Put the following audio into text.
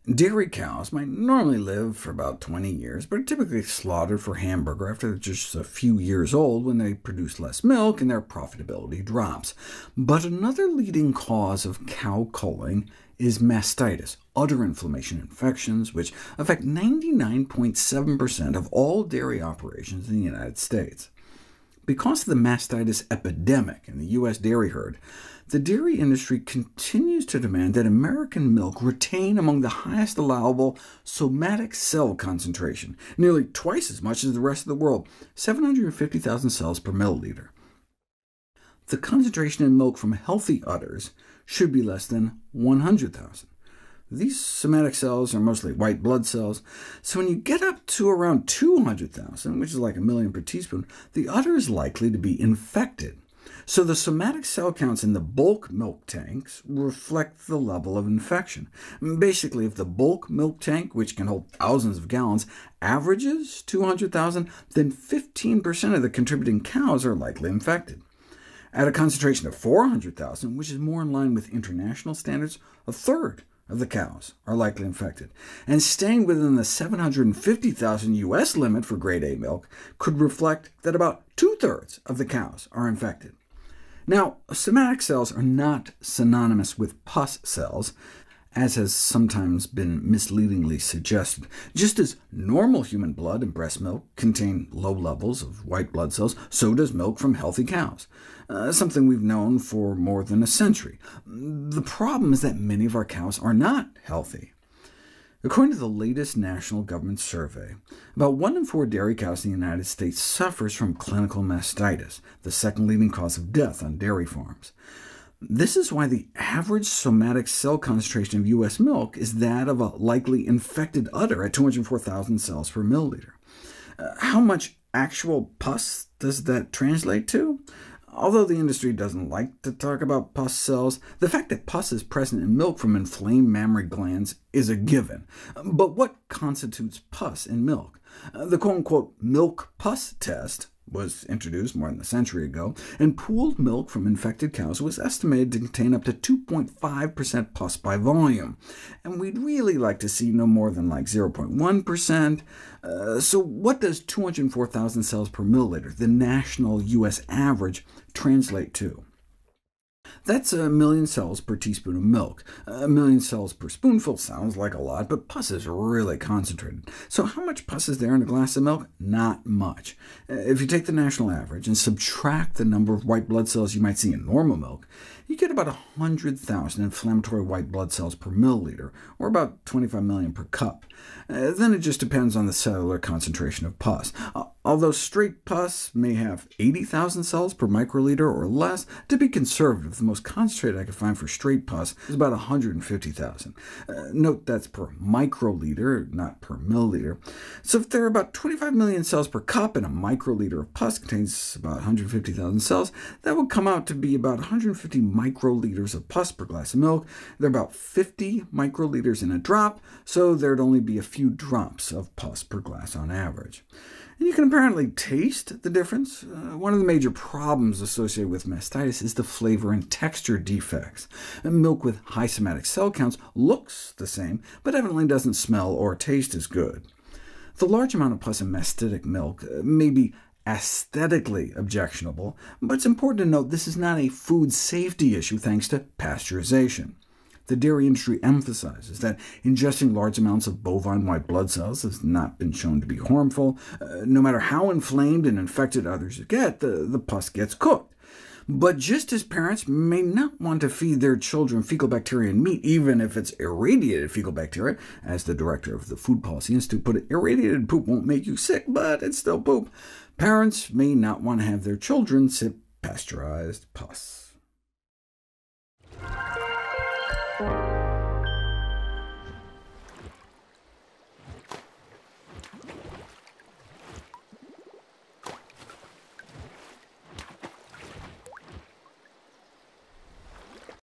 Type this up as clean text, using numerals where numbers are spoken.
Dairy cows might normally live for about 20 years, but are typically slaughtered for hamburger after they're just a few years old, when they produce less milk and their profitability drops. But another leading cause of cow culling is mastitis, udder inflammation infections, which affect 99.7% of all dairy operations in the United States. Because of the mastitis epidemic in the U.S. dairy herd, the dairy industry continues to demand that American milk retain among the highest allowable somatic cell concentration, nearly twice as much as the rest of the world, 750,000 cells per milliliter. The concentration in milk from healthy udders should be less than 100,000. These somatic cells are mostly white blood cells, so when you get up to around 200,000, which is like a million per teaspoon, the udder is likely to be infected. So the somatic cell counts in the bulk milk tanks reflect the level of infection. Basically, if the bulk milk tank, which can hold thousands of gallons, averages 200,000, then 15% of the contributing cows are likely infected. At a concentration of 400,000, which is more in line with international standards, a third of the cows are likely infected, and staying within the 750,000 U.S. limit for grade A milk could reflect that about 2/3 of the cows are infected. Now, somatic cells are not synonymous with pus cells, as has sometimes been misleadingly suggested. Just as normal human blood and breast milk contain low levels of white blood cells, so does milk from healthy cows, something we've known for more than a century. The problem is that many of our cows are not healthy. According to the latest national government survey, about 1 in 4 dairy cows in the United States suffers from clinical mastitis, the second leading cause of death on dairy farms. This is why the average somatic cell concentration of U.S. milk is that of a likely infected udder at 204,000 cells per milliliter. How much actual pus does that translate to? Although the industry doesn't like to talk about pus cells, the fact that pus is present in milk from inflamed mammary glands is a given. But what constitutes pus in milk? The quote-unquote milk pus test was introduced more than a century ago, and pooled milk from infected cows was estimated to contain up to 2.5% pus by volume, and we'd really like to see no more than like 0.1%. So what does 204,000 cells per milliliter, the national U.S. average, translate to? That's 1 million cells per teaspoon of milk. 1 million cells per spoonful sounds like a lot, but pus is really concentrated. So how much pus is there in a glass of milk? Not much. If you take the national average and subtract the number of white blood cells you might see in normal milk, you get about 100,000 inflammatory white blood cells per milliliter, or about 25 million per cup. Then it just depends on the cellular concentration of pus. Although straight pus may have 80,000 cells per microliter or less, to be conservative, the most concentrated I could find for straight pus is about 150,000. Note that's per microliter, not per milliliter. So if there are about 25 million cells per cup, and a microliter of pus contains about 150,000 cells, that would come out to be about 150 microliters of pus per glass of milk. There are about 50 microliters in a drop, so there'd only be a few drops of pus per glass on average. And you can apparently taste the difference. One of the major problems associated with mastitis is the flavor and texture defects. Milk with high somatic cell counts looks the same, but evidently doesn't smell or taste as good. The large amount of pus in mastitic milk may be aesthetically objectionable, but it's important to note this is not a food safety issue thanks to pasteurization. The dairy industry emphasizes that ingesting large amounts of bovine white blood cells has not been shown to be harmful. No matter how inflamed and infected others get, the pus gets cooked. But just as parents may not want to feed their children fecal bacteria in meat, even if it's irradiated fecal bacteria, as the director of the Food Policy Institute put it, irradiated poop won't make you sick, but it's still poop. Parents may not want to have their children sip pasteurized pus.